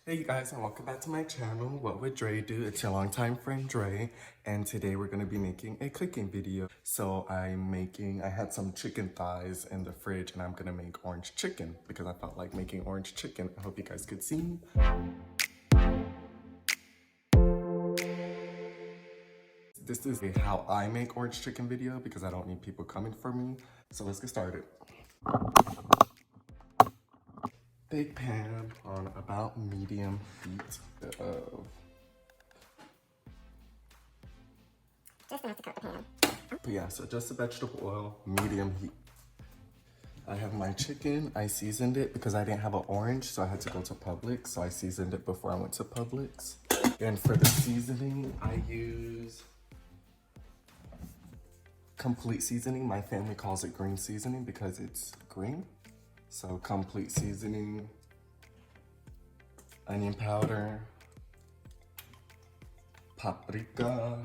Hey you guys, and welcome back to my channel, What Would Dre Do? It's your longtime friend Dre, and today we're gonna be making a cooking video. So I had some chicken thighs in the fridge and I'm gonna make orange chicken because I felt like making orange chicken. I hope you guys could see me. This is a how I make orange chicken video because I don't need people coming for me. So let's get started. Big pan on about medium heat of... Just enough to coat the pan. But yeah, so just the vegetable oil, medium heat. I have my chicken. I seasoned it because I didn't have an orange, so I had to go to Publix. So I seasoned it before I went to Publix. And for the seasoning, I use complete seasoning. My family calls it green seasoning because it's green. So complete seasoning, onion powder, paprika,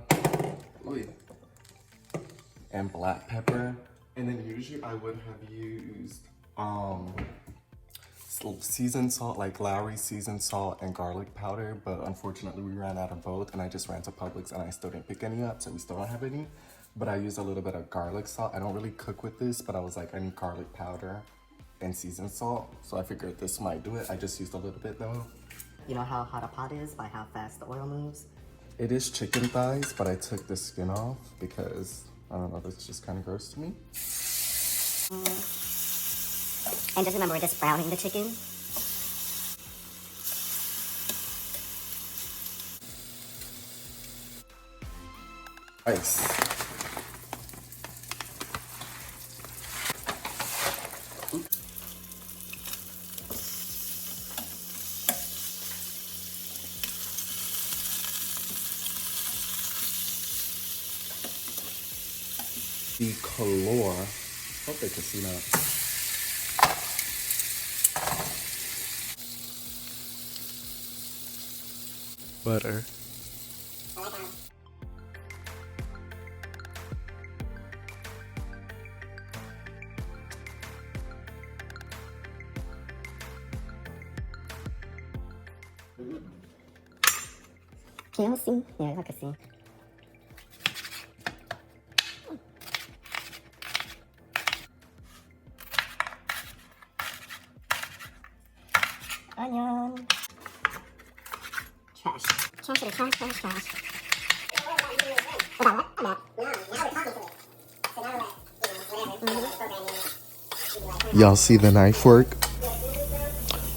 and black pepper. And then usually I would have used seasoned salt, like Lowry seasoned salt and garlic powder, but unfortunately we ran out of both and I just ran to Publix and I still didn't pick any up, so we still don't have any. But I used a little bit of garlic salt. I don't really cook with this, but I was like, I need garlic powder and seasoned salt, so I figured this might do it. I just used a little bit though. You know how hot a pot is by how fast the oil moves? It is chicken thighs, but I took the skin off because, I don't know, that's just kind of gross to me. And just remember, we're just browning the chicken. Ice. The color, hope they can see that. Butter. Can you see? Yeah, I can see. Onion. Trash. Trash it, trash, trash, trash. Y'all see the knife work?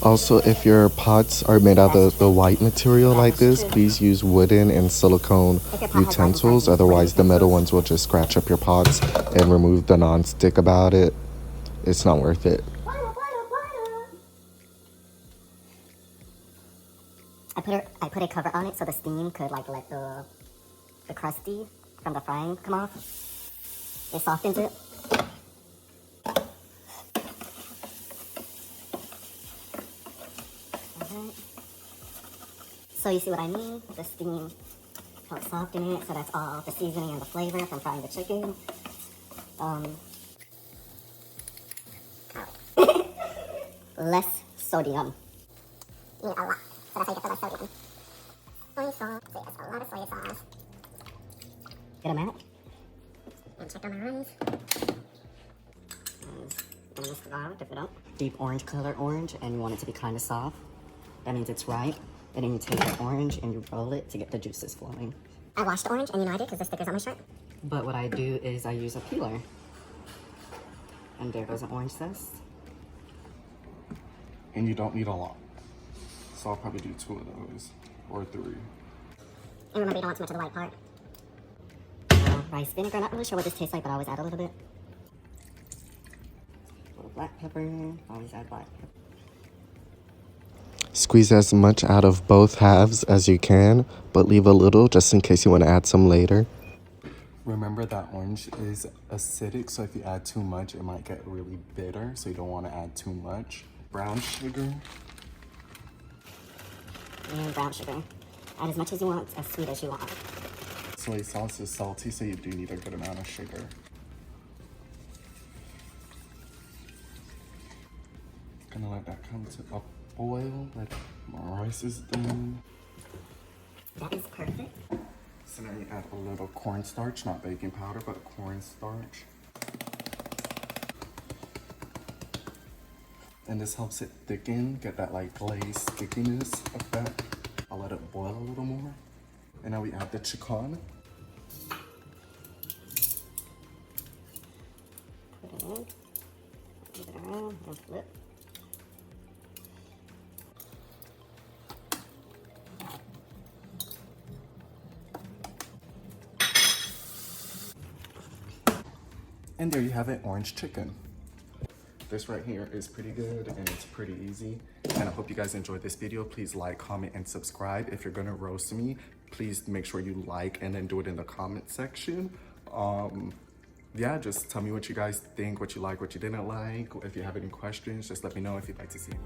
Also, if your pots are made out of the white material like this, please use wooden and silicone utensils. Otherwise, the metal ones will just scratch up your pots and remove the non-stick about it. It's not worth it. I put a cover on it so the steam could like let the crusty from the frying come off. It softens it. So you see what I mean? The steam helps soften it, so that's all the seasoning and the flavor from frying the chicken. Less sodium. You need a lot. So that's how you get the less sodium. Soy sauce. So yes, a lot of soy sauce. Get a minute. And check on my eyes. Gonna mix it out if you don't. Deep orange color orange, and you want it to be kind of soft. That means it's ripe. And then you take the orange and you roll it to get the juices flowing. I washed the orange, and you know I did because the sticker's on my shirt. But what I do is I use a peeler. And there goes an orange zest. And you don't need a lot. So I'll probably do 2 of those, or 3. And remember, you don't want too much of the white part. Rice vinegar, not really sure what this tastes like, but I always add a little bit. A little black pepper, always add black pepper. Squeeze as much out of both halves as you can, but leave a little just in case you want to add some later. Remember that orange is acidic, so if you add too much, it might get really bitter, so you don't want to add too much. Brown sugar. And brown sugar. Add as much as you want, as sweet as you want. Soy sauce is salty, so you do need a good amount of sugar. Gonna let that come to a boil, let it My rice is done. That is perfect. So now you add a little cornstarch, not baking powder, but cornstarch. And this helps it thicken, get that like glaze stickiness effect. I'll let it boil a little more. And now we add the chicken. Put it in. Move it around and flip. And there you have it, orange chicken. This right here is pretty good and it's pretty easy. And I hope you guys enjoyed this video. Please like, comment, and subscribe. If you're gonna roast me, please make sure you like and then do it in the comment section. Yeah, just tell me what you guys think, what you like, what you didn't like. If you have any questions, just let me know if you'd like to see it.